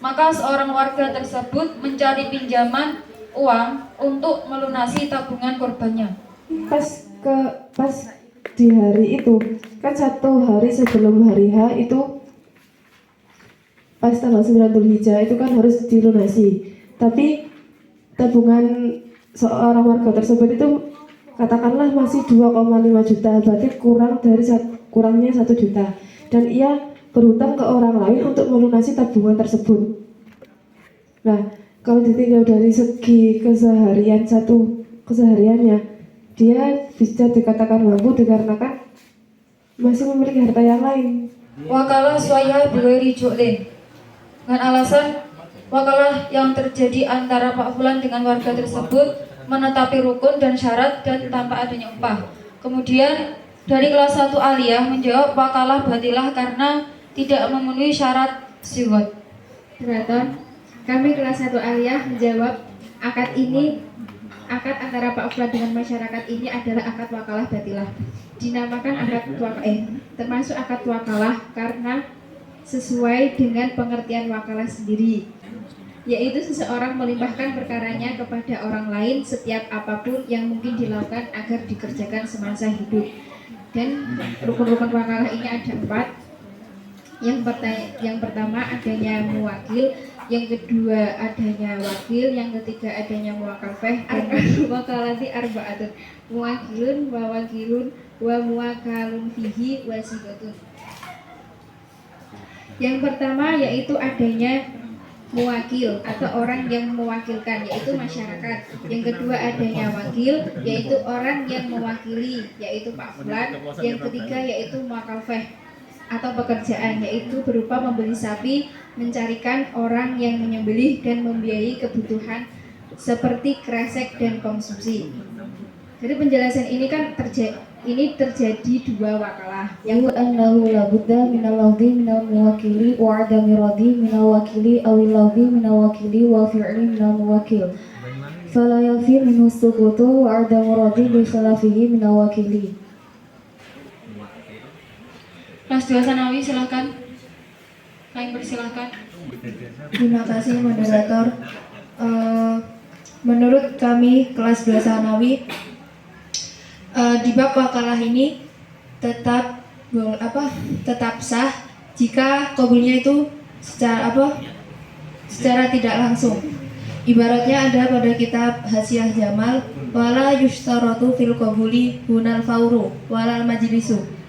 Maka seorang warga tersebut mencari pinjaman uang untuk melunasi tabungan korbannya. Pas di hari itu kan 1 hari sebelum hari H itu pas tanggal 9 Dzulhijjah itu kan harus dilunasi. Tapi tabungan seorang warga tersebut itu katakanlah masih 2,5 juta, berarti kurangnya 1 juta, dan ia berhutang ke orang lain untuk melunasi tabungan tersebut. Nah, kalau ditinggal dari segi kesehariannya, dia bisa dikatakan mampu dikarenakan masih memiliki harta yang lain. Wakalah suaya biwiri ju'lin, dengan alasan wakalah yang terjadi antara Pak Fulan dengan warga tersebut menetapi rukun dan syarat dan tanpa adanya upah. Kemudian dari kelas 1 aliyah menjawab wakalah batilah karena tidak memenuhi syarat siwat. Keraton, kami kelas 1 aliyah menjawab akad antara Pak Fulan dengan masyarakat ini adalah akad wakalah batilah. Dinamakan termasuk akad wakalah karena sesuai dengan pengertian wakalah sendiri, yaitu seseorang melimpahkan perkaranya kepada orang lain setiap apapun yang mungkin dilakukan agar dikerjakan semasa hidup. Dan rukun-rukun wakalah ini ada 4. Yang pertama adanya muwakil, yang kedua adanya wakil, yang ketiga adanya muwakalfeh, dan muwakalati arba'atun, muwakilun wa wakilun wa muwakalun fihi wa sigatun. Yang pertama yaitu adanya muwakil atau orang yang mewakilkan, yaitu masyarakat. Yang kedua adanya wakil, yaitu orang yang mewakili, yaitu Pak Fulan. Yang ketiga yaitu muwakalfeh atau pekerjaan, yaitu berupa membeli sapi, mencarikan orang yang menyembelih dan membiayai kebutuhan seperti kresek dan konsumsi. Jadi penjelasan ini kan terjadi 2 wakalah. Yang annahu la budda minal lafzi minal muwakili wa adami radhi minal wakili awil lafzi minal wakili wa fi'li minal muwakil. Fala yafi minhu sukutu wa adamu radhi bi khilafihi minal wakili. Kelas 2 Sanawi silahkan. Kalian persilahkan. Terima kasih moderator. Menurut kami kelas 2 Sanawi, di bab wakalah ini tetap sah jika qabulnya itu secara tidak langsung. Ibaratnya ada pada kitab Hasyiah Jamal, wala yushtaratu fil qabuli hunal fauru walal majlisu.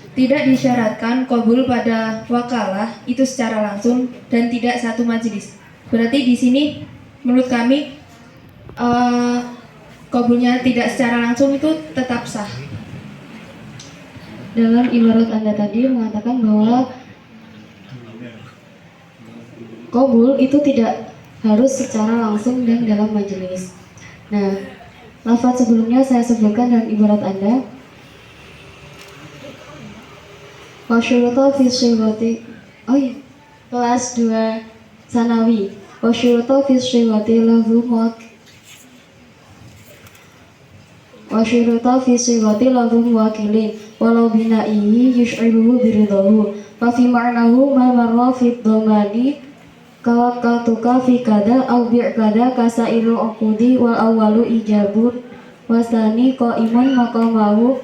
Tidak disyaratkan qabul pada wakalah itu secara langsung dan tidak satu majelis. Berarti di sini menurut kami qabulnya tidak secara langsung itu tetap sah. Dalam ibarat Anda tadi mengatakan bahwa qabul itu tidak harus secara langsung dan dalam majelis. Nah, lafaz sebelumnya saya sebutkan dalam ibarat Anda. Wasyuruta fi syighati kelas 2 Sanawi. Wasyuruta fi syighati lahu muwakilin walau bina'ihi yush'iruhu biridahu wa fi ma'nahu ma marra fi dhamani kawakatuka fi kada au bi'kada kasailu uqudi wal awwalu ijabun wasani qaimun maqamahu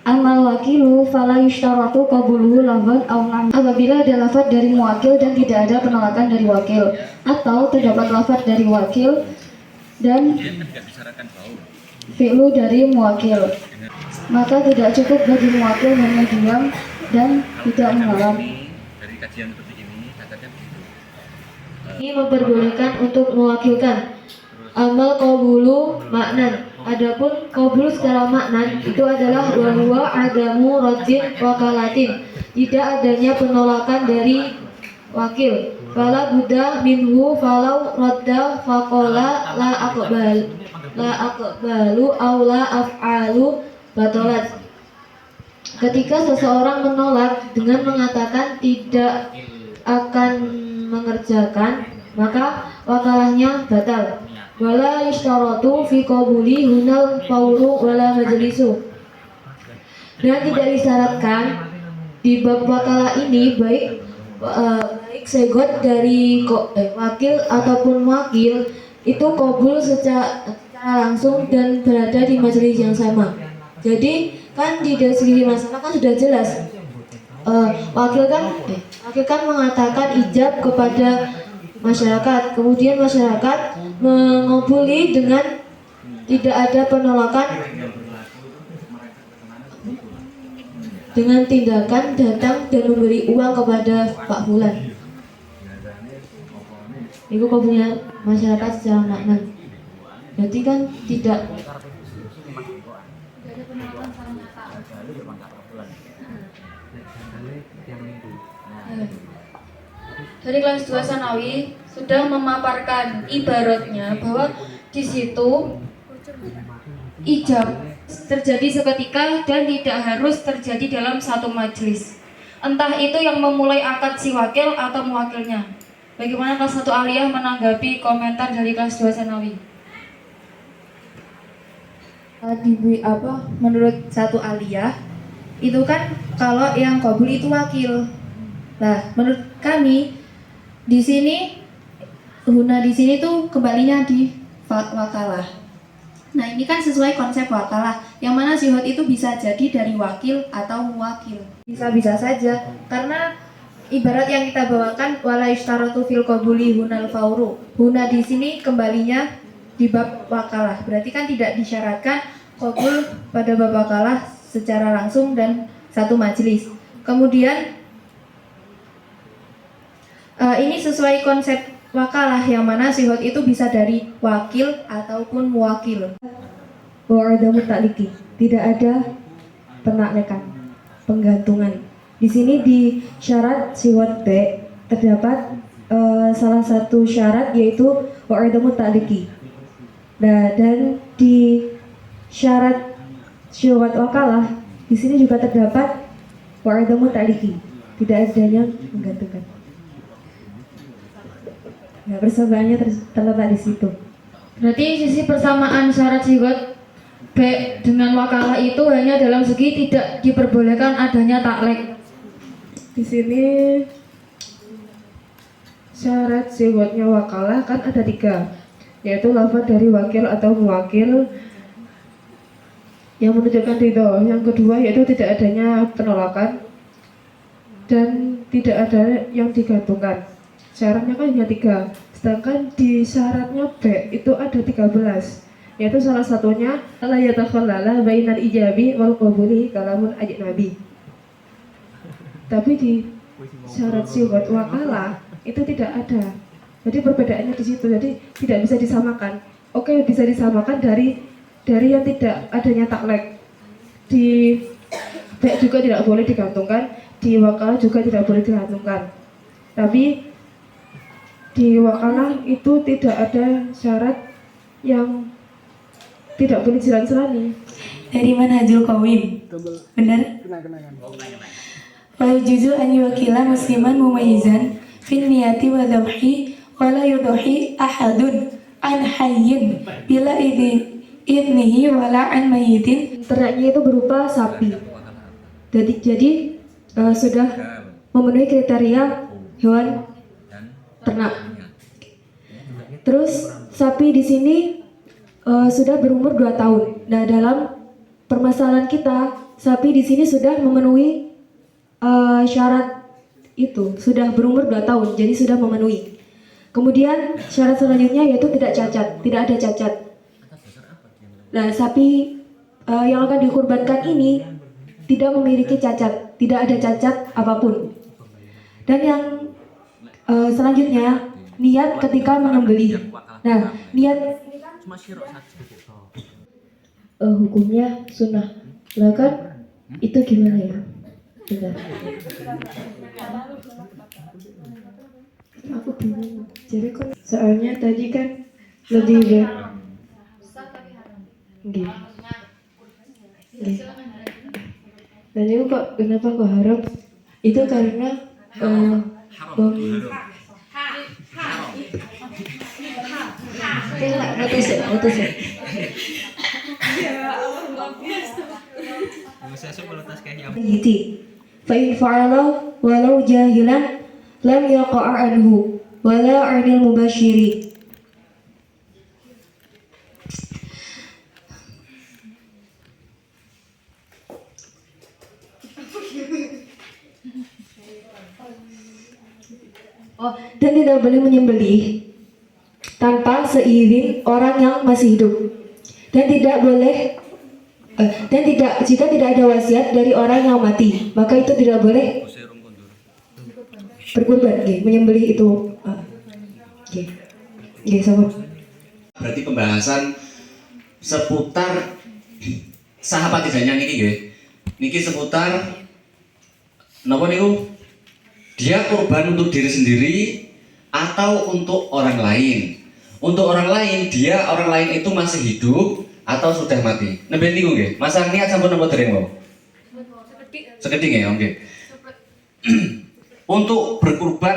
amal wakilu fala yushtaratu qabuluhu lafzan aw nam. Apabila ada lafaz dari muwakil dan tidak ada penolakan dari wakil, atau terdapat lafaz dari wakil dan fi'lu dari muwakil, maka tidak cukup bagi muwakil hanya diam dan tidak menolak. Dari kajian seperti ini catatnya begitu. Ini memperbolehkan untuk mewakilkan. Amal qabulu maknan. Adapun qabul secara maknan itu adalah bahwa adamu rajin wakalatin, tidak adanya penolakan dari wakil. Fala buddha minhu falau radda faqala la aqbalu aw la af'alu batalat. Ketika seseorang menolak dengan mengatakan tidak akan mengerjakan, maka wakalahnya batal. Wala yashtaratu fi qabuli hunal fawru wala majlisu. Dan tidak disyaratkan di bab wakalah ini baik segot dari wakil ataupun wakil itu qabul secara langsung dan berada di majelis yang sama. Jadi kan di segi masalah kan sudah jelas. Wakil kan mengatakan ijab kepada masyarakat, kemudian masyarakat mengabuli dengan tidak ada penolakan dengan tindakan datang dan memberi uang kepada Pak Fulan. Itu kabulnya masyarakat secara makna. Jadi kan tidak Dari kelas 2 Sanawi sudah memaparkan ibaratnya bahwa di situ ijab terjadi seketika dan tidak harus terjadi dalam satu majelis. Entah itu yang memulai akad si wakil atau mewakilnya. Bagaimana kelas 1 Aliyah menanggapi komentar dari kelas 2 Sanawi? Menurut satu aliyah itu kan kalau yang qabul itu wakil. Nah, menurut kami di sini di sini tuh kembalinya di wakalah. Nah, ini kan sesuai konsep wakalah, yang mana syuhud itu bisa jadi dari wakil atau muwakil. Bisa-bisa saja, karena ibarat yang kita bawakan wala yustaratu fil qabuli hunal fauru. Huna di sini kembalinya di bab wakalah. Berarti kan tidak disyaratkan qabul pada bab wakalah secara langsung dan satu majelis. Kemudian ini sesuai konsep wakalah yang mana syuhud itu bisa dari wakil ataupun muwakil. Wa'adamu takliki, tidak ada penaklekan, penggantungan. Di sini di syarat syuhud B terdapat salah satu syarat yaitu wa'adamu takliki. Nah, dan di syarat syuhud wakalah di sini juga terdapat wa'adamu takliki, tidak adanya menggantungkan. Nah, persamaannya terletak di situ. Berarti sisi persamaan syarat syuhud B dengan wakalah itu hanya dalam segi tidak diperbolehkan adanya taklek. Di sini syarat syuhudnya wakalah kan ada 3, yaitu lafaz dari wakil atau muwakil yang menunjukkan ridho. Yang kedua yaitu tidak adanya penolakan dan tidak ada yang digantungkan. Syaratnya kan hanya 3, sedangkan di syaratnya B itu ada 13, yaitu salah satunya la yatakhallala bainal ijabi wal qabuli kalamun ajnabi. Tapi di syarat syuhud wakalah itu tidak ada. Jadi perbedaannya di situ. Jadi tidak bisa disamakan. Oke, bisa disamakan dari yang tidak adanya taklek. Di B juga tidak boleh digantungkan, di wakalah juga tidak boleh digantungkan. Tapi di wakalah itu tidak ada syarat yang tidak boleh jalan-selani. Dari manhajul qawim. Benar? Wa yujuzu an yuwakila musliman mumayyizan fin niyati wa dhabhi wa la yudhi ahadun an hayyin bila idnihi wa la an mayyitin. Ternaknya itu berupa sapi. Jadi sudah memenuhi kriteria hewan ternak. Terus sapi di sini sudah berumur 2 tahun. Nah, dalam permasalahan kita, sapi di sini sudah memenuhi syarat itu, sudah berumur 2 tahun, jadi sudah memenuhi. Kemudian syarat selanjutnya yaitu tidak cacat, tidak ada cacat. Nah, sapi yang akan dikurbankan ini tidak memiliki cacat, tidak ada cacat apapun. Dan yang selanjutnya niat ketika menyembelih. Nah, niat hukumnya sunnah. Lah kan itu gimana ya? Bentar. Aku bingung. Jadi kan Soalnya tadi kan lebih baik. Nggih. Nggih. Dan itu kok kenapa kok haram? Itu karena putus ya. Saya sebelum tas kayak yang Gitu. Fa in fa'ala walau jahilan lam yaqa'a anhu wala 'anil mubashiri. Dan tidak boleh menyembelih tanpa seizin orang yang masih hidup, dan tidak boleh jika tidak ada wasiat dari orang yang mati, maka itu tidak boleh berkurban, menyembelih itu. Sama. Berarti pembahasan seputar sahabat tidaknya niki seputar napa niku? Dia kurban untuk diri sendiri atau untuk orang lain. Untuk orang lain, orang lain itu masih hidup atau sudah mati. Nembe niku nggih. Masa niat sampun napa dereng wae? Sekedhik ya, oke. Untuk berkurban